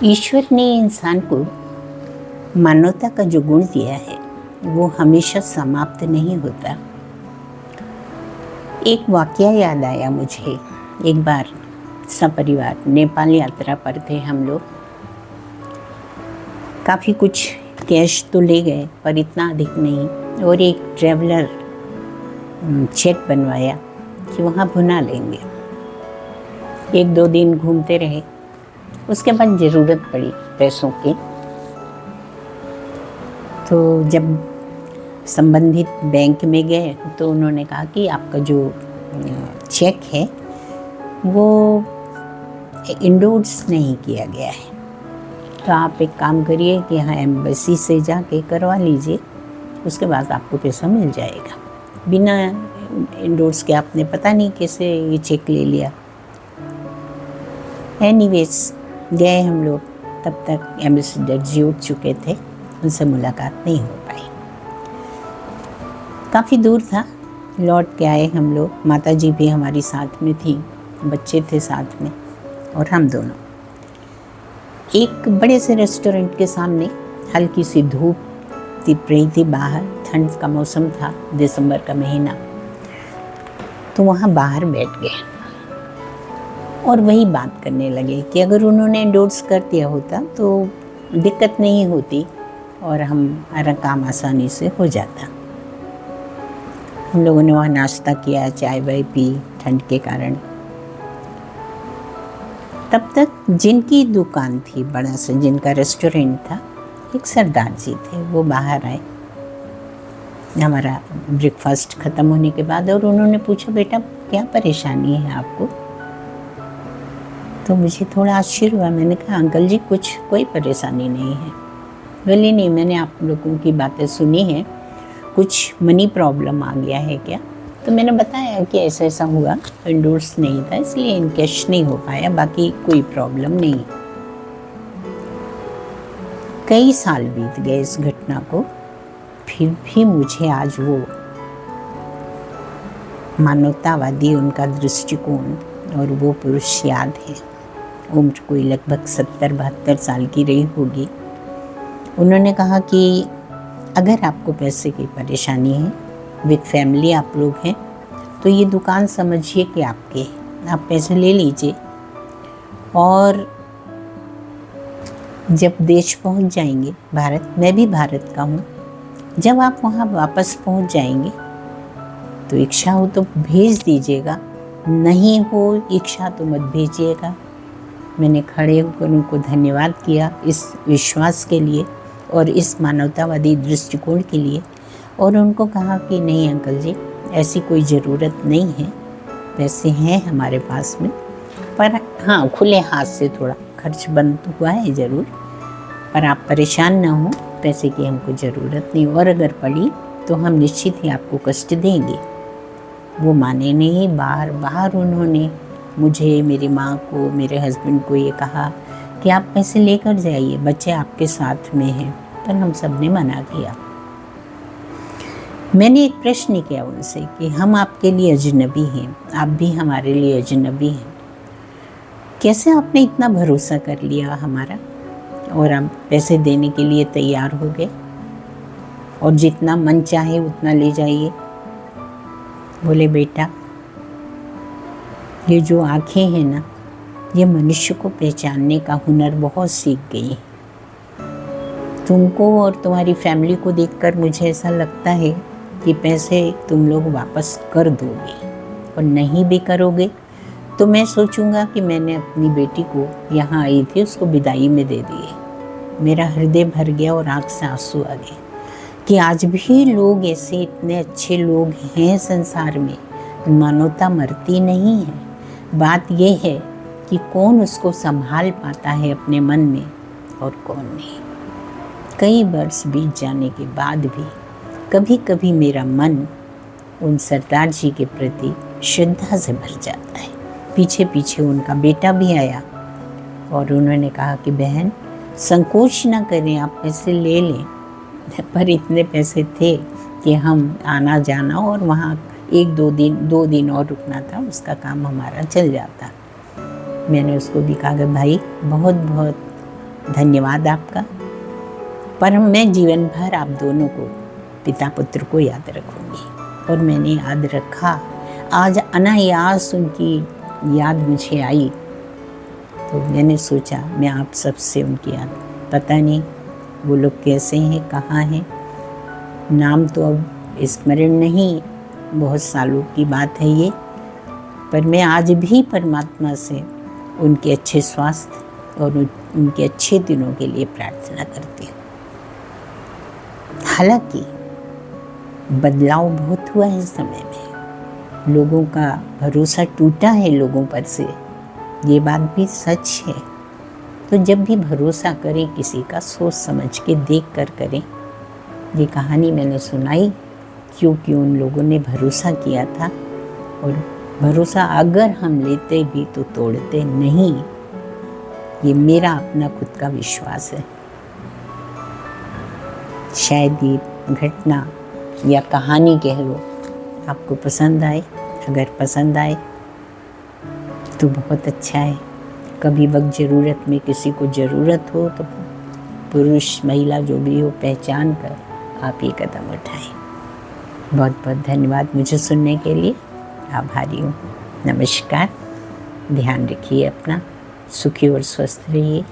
ईश्वर ने इंसान को मानवता का जो गुण दिया है वो हमेशा समाप्त नहीं होता। एक वाकया याद आया मुझे। एक बार सपरिवार नेपाल यात्रा पर थे हम लोग। काफ़ी कुछ कैश तो ले गए पर इतना अधिक नहीं, और एक ट्रैवलर चेक बनवाया कि वहाँ भुना लेंगे। 1-2 दिन घूमते रहे। उसके बाद ज़रूरत पड़ी पैसों की, तो जब संबंधित बैंक में गए तो उन्होंने कहा कि आपका जो चेक है वो इंडोर्स नहीं किया गया है, तो आप एक काम करिए कि यहाँ एम्बेसी से जाके करवा लीजिए, उसके बाद आपको पैसा मिल जाएगा। बिना इंडोर्स के आपने पता नहीं कैसे ये चेक ले लिया। एनीवेज गए हम लोग, तब तक एम्बेसडर जी उठ चुके थे, उनसे मुलाकात नहीं हो पाई। काफ़ी दूर था, लौट के आए हम लोग। माता जी भी हमारी साथ में थी, बच्चे थे साथ में और हम दोनों। एक बड़े से रेस्टोरेंट के सामने हल्की सी धूप तिप रही थी बाहर, ठंड का मौसम था, दिसंबर का महीना। तो वहाँ बाहर बैठ गए और वही बात करने लगे कि अगर उन्होंने एंडोर्स कर दिया होता तो दिक्कत नहीं होती और हमारा काम आसानी से हो जाता। हम लोगों ने वहाँ नाश्ता किया, चाय वाय पी ठंड के कारण। तब तक जिनकी दुकान थी, बड़ा सा जिनका रेस्टोरेंट था, एक सरदार जी थे, वो बाहर आए हमारा ब्रेकफास्ट ख़त्म होने के बाद, और उन्होंने पूछा, बेटा क्या परेशानी है आपको? तो मुझे थोड़ा आश्चर्य हुआ। मैंने कहा, अंकल जी कोई परेशानी नहीं है। बोले नहीं, मैंने आप लोगों की बातें सुनी हैं, कुछ मनी प्रॉब्लम आ गया है क्या? तो मैंने बताया कि ऐसा ऐसा हुआ, इंडोर्स नहीं था इसलिए इन कैश नहीं हो पाया, बाकी कोई प्रॉब्लम नहीं। कई साल बीत गए इस घटना को, फिर भी मुझे आज वो मानवतावादी उनका दृष्टिकोण और वो पुरुष याद है। उम्र कोई लगभग 70-72 साल की रही होगी। उन्होंने कहा कि अगर आपको पैसे की परेशानी है, विद फैमिली आप लोग हैं, तो ये दुकान समझिए कि आपके है, आप पैसे ले लीजिए, और जब देश पहुंच जाएंगे भारत, मैं भी भारत का हूँ, जब आप वहाँ वापस पहुँच जाएंगे तो इच्छा हो तो भेज दीजिएगा, नहीं हो इच्छा तो मत भेजिएगा। मैंने खड़े होकर उनको धन्यवाद किया इस विश्वास के लिए और इस मानवतावादी दृष्टिकोण के लिए, और उनको कहा कि नहीं अंकल जी, ऐसी कोई ज़रूरत नहीं है, पैसे हैं हमारे पास में, पर हाँ खुले हाथ से थोड़ा खर्च बंद तो हुआ है ज़रूर, पर आप परेशान ना हो, पैसे की हमको ज़रूरत नहीं, और अगर पड़ी तो हम निश्चित ही आपको कष्ट देंगे। वो माने नहीं, बार बार उन्होंने मुझे, मेरी माँ को, मेरे हस्बैंड को ये कहा कि आप पैसे लेकर जाइए, बच्चे आपके साथ में हैं, पर हम सब ने मना किया। मैंने एक प्रश्न किया उनसे कि हम आपके लिए अजनबी हैं, आप भी हमारे लिए अजनबी हैं, कैसे आपने इतना भरोसा कर लिया हमारा और आप पैसे देने के लिए तैयार हो गए, और जितना मन चाहे उतना ले जाइए। बोले, बेटा ये जो आँखें हैं ना, ये मनुष्य को पहचानने का हुनर बहुत सीख गई है। तुमको और तुम्हारी फैमिली को देखकर मुझे ऐसा लगता है कि पैसे तुम लोग वापस कर दोगे, और नहीं भी करोगे तो मैं सोचूंगा कि मैंने अपनी बेटी को, यहाँ आई थी, उसको विदाई में दे दिए। मेरा हृदय भर गया और आँख से आंसू आ गए कि आज भी लोग ऐसे, इतने अच्छे लोग हैं संसार में, मानवता मरती नहीं है। बात यह है कि कौन उसको संभाल पाता है अपने मन में और कौन नहीं। कई वर्ष बीत जाने के बाद भी कभी कभी मेरा मन उन सरदार जी के प्रति श्रद्धा से भर जाता है। पीछे पीछे उनका बेटा भी आया और उन्होंने कहा कि बहन संकोच ना करें, आप पैसे ले लें। पर इतने पैसे थे कि हम आना जाना और वहाँ 2 दिन और रुकना था, उसका काम हमारा चल जाता। मैंने उसको भी कहा कि भाई बहुत बहुत धन्यवाद आपका। पर मैं जीवन भर आप दोनों को, पिता पुत्र को याद रखूँगी। और मैंने याद रखा। आज अनायास उनकी याद मुझे आई, तो मैंने सोचा मैं आप सबसे उनकी याद, पता नहीं वो लोग कैसे हैं, कहाँ हैं, नाम तो अब स्मरण नहीं, बहुत सालों की बात है ये। पर मैं आज भी परमात्मा से उनके अच्छे स्वास्थ्य और उनके अच्छे दिनों के लिए प्रार्थना करती हूँ। हालांकि बदलाव बहुत हुआ है समय में, लोगों का भरोसा टूटा है लोगों पर से, ये बात भी सच है। तो जब भी भरोसा करें किसी का, सोच समझ के देख कर करें। ये कहानी मैंने सुनाई क्योंकि उन लोगों ने भरोसा किया था, और भरोसा अगर हम लेते भी तो तोड़ते नहीं। ये मेरा अपना खुद का विश्वास है। शायद ये घटना या कहानी कह लो आपको पसंद आए। अगर पसंद आए तो बहुत अच्छा है। कभी वक्त ज़रूरत में किसी को ज़रूरत हो तो पुरुष महिला जो भी हो, पहचान कर आप ये कदम उठाएं। बहुत बहुत धन्यवाद मुझे सुनने के लिए। आभारी हूँ। नमस्कार। ध्यान रखिए अपना, सुखी और स्वस्थ रहिए।